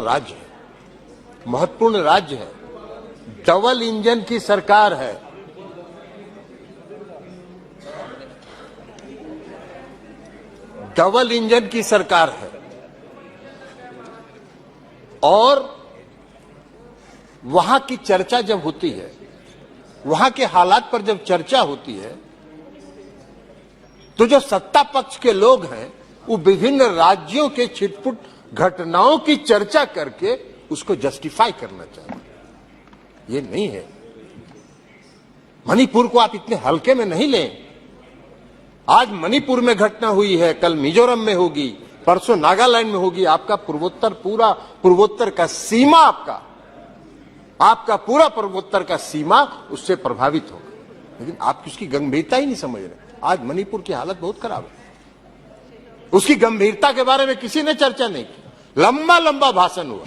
राज्य है, महत्वपूर्ण राज्य है, डबल इंजन की सरकार है। डबल इंजन की सरकार है और वहां की चर्चा जब होती है, वहां के हालात पर जब चर्चा होती है, तो जो सत्ता पक्ष के लोग हैं वो विभिन्न राज्यों के छिटपुट घटनाओं की चर्चा करके उसको जस्टिफाई करना चाहते हैं। ये नहीं है। मणिपुर को आप इतने हल्के में नहीं लें। आज मणिपुर में घटना हुई है, कल मिजोरम में होगी, परसों नागालैंड में होगी। आपका पूर्वोत्तर, पूरा पूर्वोत्तर का सीमा, आपका पूरा पूर्वोत्तर का सीमा उससे प्रभावित होगा। लेकिन आप उसकी गंभीरता ही नहीं समझ रहे। आज मणिपुर की हालत बहुत खराब है। उसकी गंभीरता के बारे में किसी ने चर्चा नहीं की। लंबा लंबा भाषण हुआ,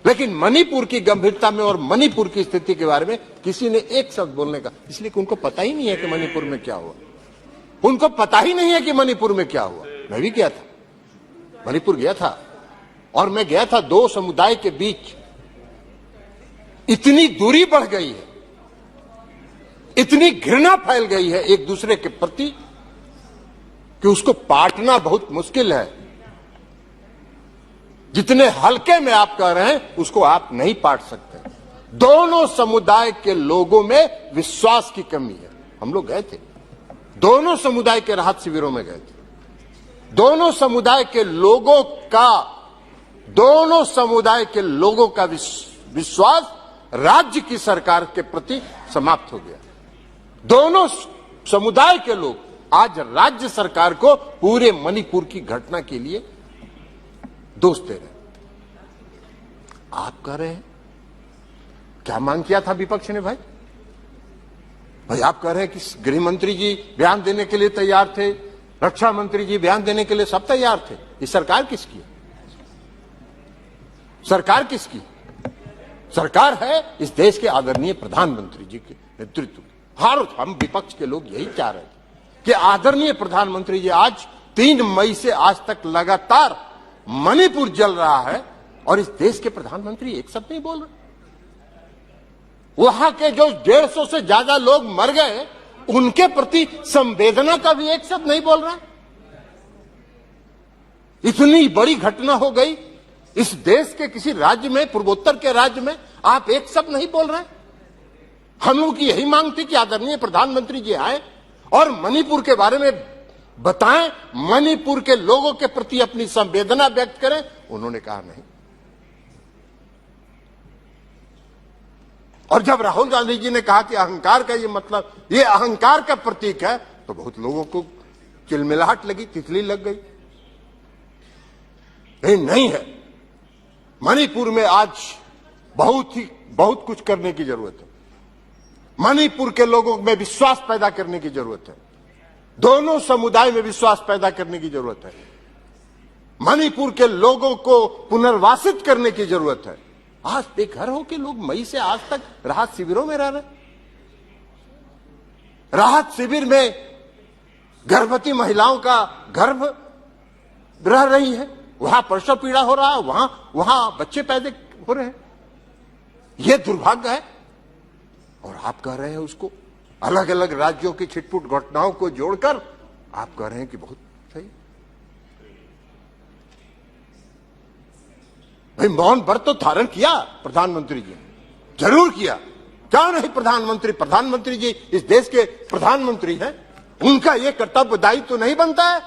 लेकिन मणिपुर की गंभीरता में और मणिपुर की स्थिति के बारे में किसी ने एक शब्द बोलने का, इसलिए कि उनको पता ही नहीं है कि मणिपुर में क्या हुआ। उनको पता ही नहीं है कि मणिपुर में क्या हुआ। मैं भी गया था, मणिपुर गया था, और मैं गया था, दो समुदाय के बीच इतनी दूरी बढ़ गई है, इतनी घृणा फैल गई है एक दूसरे के प्रति कि उसको पाटना बहुत मुश्किल है। जितने हल्के में आप कह रहे हैं उसको आप नहीं पाट सकते। दोनों समुदाय के लोगों में विश्वास की कमी है। हम लोग गए थे, दोनों समुदाय के राहत शिविरों में गए थे। दोनों समुदाय के लोगों का विश्वास राज्य की सरकार के प्रति समाप्त हो गया। दोनों समुदाय के लोग आज राज्य सरकार को पूरे मणिपुर की घटना के लिए दोष दे रहे हैं। आप कह रहे हैं क्या मांग किया था विपक्ष ने? भाई आप कह रहे हैं कि गृह मंत्री जी बयान देने के लिए तैयार थे, रक्षा मंत्री जी बयान देने के लिए सब तैयार थे। ये सरकार किसकी है? सरकार किसकी? सरकार है इस देश के आदरणीय प्रधानमंत्री जी के नेतृत्व में। हम विपक्ष के लोग यही चाह रहे थे कि आदरणीय प्रधानमंत्री जी, आज 3 मई से आज तक लगातार मणिपुर जल रहा है और इस देश के प्रधानमंत्री एक शब्द नहीं बोल रहे। वहां के जो 150 से ज्यादा लोग मर गए, उनके प्रति संवेदना का भी एक शब्द नहीं बोल रहा। इतनी बड़ी घटना हो गई इस देश के किसी राज्य में, पूर्वोत्तर के राज्य में, आप एक शब्द नहीं बोल रहे। हम लोग की यही मांग थी कि आदरणीय प्रधानमंत्री जी आए और मणिपुर के बारे में बताएं, मणिपुर के लोगों के प्रति अपनी संवेदना व्यक्त करें। उन्होंने कहा नहीं। और जब राहुल गांधी जी ने कहा कि अहंकार का ये मतलब, ये अहंकार का प्रतीक है, तो बहुत लोगों को चिलमिलाहट लगी, तितली लग गई। नहीं है। मणिपुर में आज बहुत कुछ करने की जरूरत है। मणिपुर के लोगों में विश्वास पैदा करने की जरूरत है। दोनों समुदाय में विश्वास पैदा करने की जरूरत है। मणिपुर के लोगों को पुनर्वासित करने की जरूरत है। आज बेघर होकर लोग मई से आज तक राहत शिविरों में रह रहे। राहत शिविर में गर्भवती महिलाओं का गर्भ रह रही है, वहां प्रसव पीड़ा हो रहा है, वहां बच्चे पैदा हो रहे हैं। यह दुर्भाग्य है। और आप कह रहे हैं उसको अलग अलग राज्यों की छिटपुट घटनाओं को जोड़कर आप कह रहे हैं कि बहुत सही। भाई मौन व्रत तो धारण किया प्रधानमंत्री जी ने, जरूर किया। क्या नहीं? प्रधानमंत्री जी इस देश के प्रधानमंत्री हैं। उनका यह कर्तव्य दायित्व तो नहीं बनता है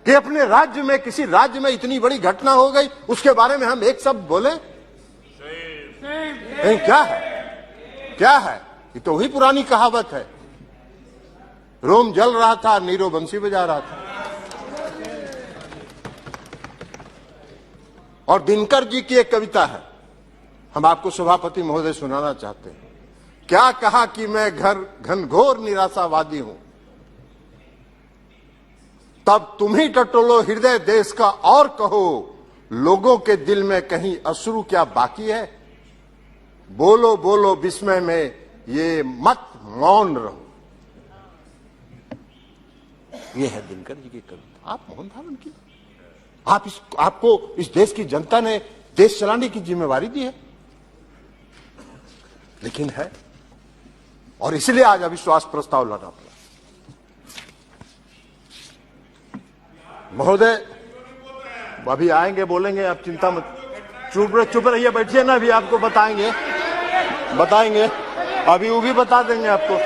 कि अपने राज्य में, किसी राज्य में इतनी बड़ी घटना हो गई, उसके बारे में हम एक शब्द बोले? क्या है? ये तो वही पुरानी कहावत है, रोम जल रहा था, नीरो बंसी बजा रहा था। और दिनकर जी की एक कविता है, हम आपको सभापति महोदय सुनाना चाहते हैं। क्या कहा कि मैं घनघोर निराशावादी हूं, तब तुम ही टटोलो हृदय देश का और कहो, लोगों के दिल में कहीं अश्रु क्या बाकी है? बोलो बोलो विस्मय में, ये मत मौन रहो। ये है दिनकर जी की कविता। आप मौन धारण कीजिए। आपको इस देश की जनता ने देश चलाने की जिम्मेवारी दी है, लेकिन है, और इसलिए आज अविश्वास प्रस्ताव लाना पड़ा। महोदय अभी आएंगे, बोलेंगे, आप चिंता मत, चुप रहिए, बैठिए ना, अभी आपको बताएंगे, अभी वो भी बता देंगे आपको,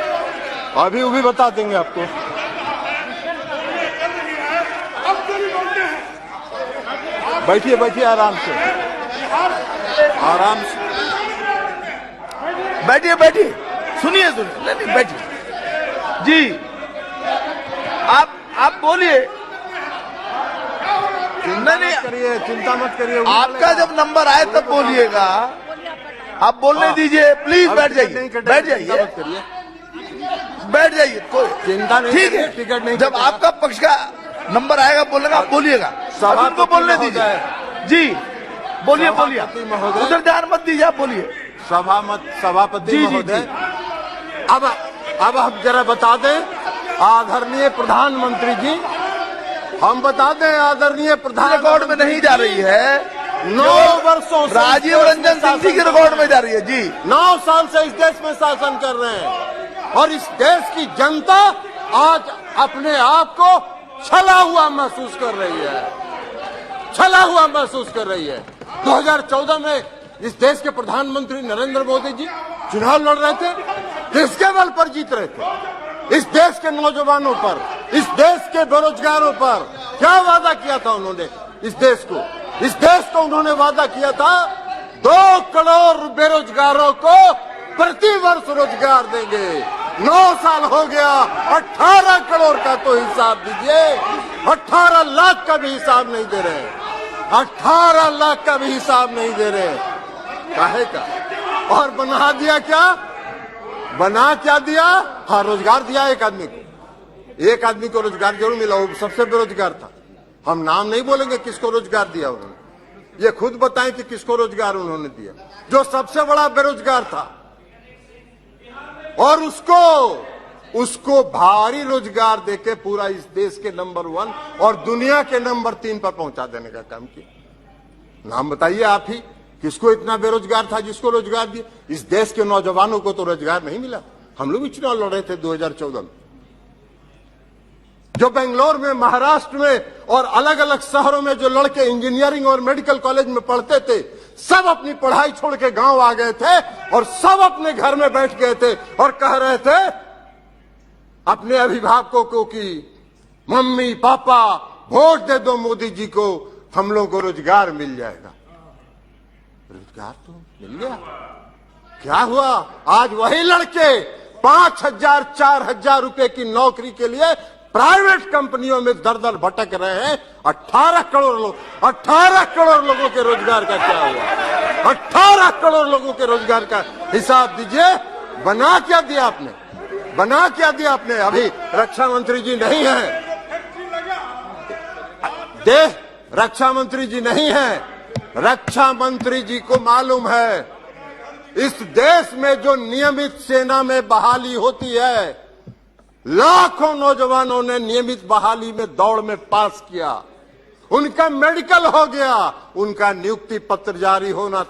बैठिए आराम से बैठिए, सुनिए, नहीं बैठिए जी, आप बोलिए, चिंता मत करिए, आपका जब नंबर आए तब बोलिएगा, आप बोलने दीजिए, प्लीज बैठ जाइए, कोई चिंता नहीं, ठीक है, टिकट नहीं, जब आपका पक्ष का नंबर आएगा बोलेगा, आप बोलिएगा, सबको बोलने दीजिए जी, बोलिए, उधर ध्यान मत दीजिए, आप बोलिए। सभापति महोदय, अब हम जरा बता दें, आदरणीय प्रधानमंत्री जी, हम बता दें, आदरणीय प्रधान रिकॉर्ड में नहीं जा रही है, 9 वर्षों से राजीव रंजन सिंह जी के रिकॉर्ड में जा रही है जी, 9 साल से इस देश में शासन कर रहे हैं, और इस देश की जनता आज अपने आप को छला हुआ महसूस कर रही है। 2014 में इस देश के प्रधानमंत्री नरेंद्र मोदी जी चुनाव लड़ रहे थे, किसके बल पर जीत रहे थे? इस देश के नौजवानों पर, इस देश के बेरोजगारों पर क्या वादा किया था उन्होंने? इस देश को उन्होंने वादा किया था 2 करोड़ बेरोजगारों को प्रति वर्ष रोजगार देंगे। 9 साल हो गया, 18 करोड़ का तो हिसाब दीजिए, 18 लाख का भी हिसाब नहीं दे रहे, 18 लाख का भी हिसाब नहीं दे रहे, काहे का? और बना दिया क्या दिया? हाँ, रोजगार दिया एक आदमी को रोजगार जरूर मिला, वो सबसे बेरोजगार था। हम नाम नहीं बोलेंगे किसको रोजगार दिया उन्होंने, ये खुद बताएं कि किसको रोजगार उन्होंने दिया, जो सबसे बड़ा बेरोजगार था, और उसको भारी रोजगार देके पूरा इस देश के नंबर 1 और दुनिया के नंबर 3 पर पहुंचा देने का काम किया। नाम बताइए आप ही, किसको इतना बेरोजगार था जिसको रोजगार दिया? इस देश के नौजवानों को तो रोजगार नहीं मिला। हम लोग भी चुनाव लड़ रहे थे 2014 में, जो बेंगलोर में, महाराष्ट्र में और अलग अलग शहरों में जो लड़के इंजीनियरिंग और मेडिकल कॉलेज में पढ़ते थे, सब अपनी पढ़ाई छोड़ के गांव आ गए थे और सब अपने घर में बैठ गए थे और कह रहे थे अपने अभिभावकों को कि मम्मी पापा वोट दे दो मोदी जी को, हम लोगों को रोजगार मिल जाएगा। रोजगार तो मिल गया, क्या हुआ? आज वही लड़के 5,000 4,000 रुपए की नौकरी के लिए प्राइवेट कंपनियों में दर भटक रहे हैं। 18 करोड़ लोगों के रोजगार का क्या हुआ? 18 करोड़ लोगों के रोजगार का हिसाब दीजिए। बना क्या दिया आपने? अभी रक्षा मंत्री जी नहीं है, रक्षा मंत्री जी नहीं है। रक्षा मंत्री जी को मालूम है इस देश में जो नियमित सेना में बहाली होती है, लाखों नौजवानों ने नियमित बहाली में दौड़ में पास किया, उनका मेडिकल हो गया, उनका नियुक्ति पत्र जारी होना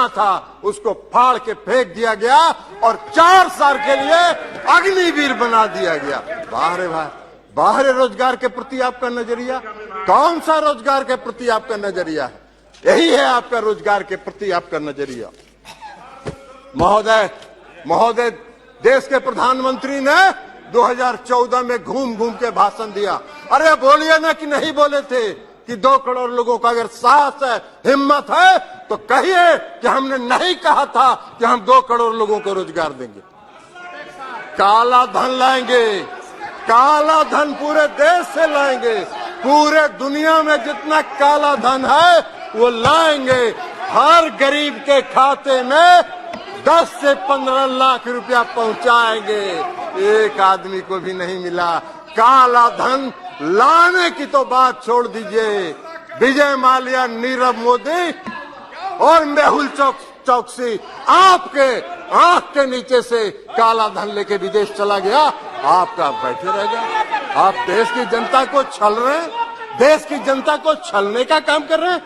था, उसको फाड़ के फेंक दिया गया और 4 साल के लिए अग्निवीर बना दिया गया। बाहर रोजगार के प्रति आपका नजरिया, कौन सा रोजगार के प्रति आपका नजरिया है? यही है आपका रोजगार के प्रति आपका नजरिया। महोदय, देश के प्रधानमंत्री ने 2014 में घूम के भाषण दिया। अरे बोलिए ना कि नहीं बोले थे कि 2 करोड़ लोगों का अगर साहस है, हिम्मत है तो कहिए कि हमने नहीं कहा था कि हम 2 करोड़ लोगों को रोजगार देंगे। काला धन लाएंगे, काला धन पूरे देश से लाएंगे, पूरे दुनिया में जितना काला धन है वो लाएंगे। हर गरीब के खाते में 10 से 15 लाख रुपया पहुंचाएंगे। एक आदमी को भी नहीं मिला। काला धन लाने की तो बात छोड़ दीजिए। विजय माल्या, नीरव मोदी और मेहुल चौकसी आपके आंख के नीचे से काला धन लेके विदेश चला गया, आपका बैठे रह गया। आप देश की जनता को छल रहे हैं, देश की जनता को छलने का काम कर रहे हैं।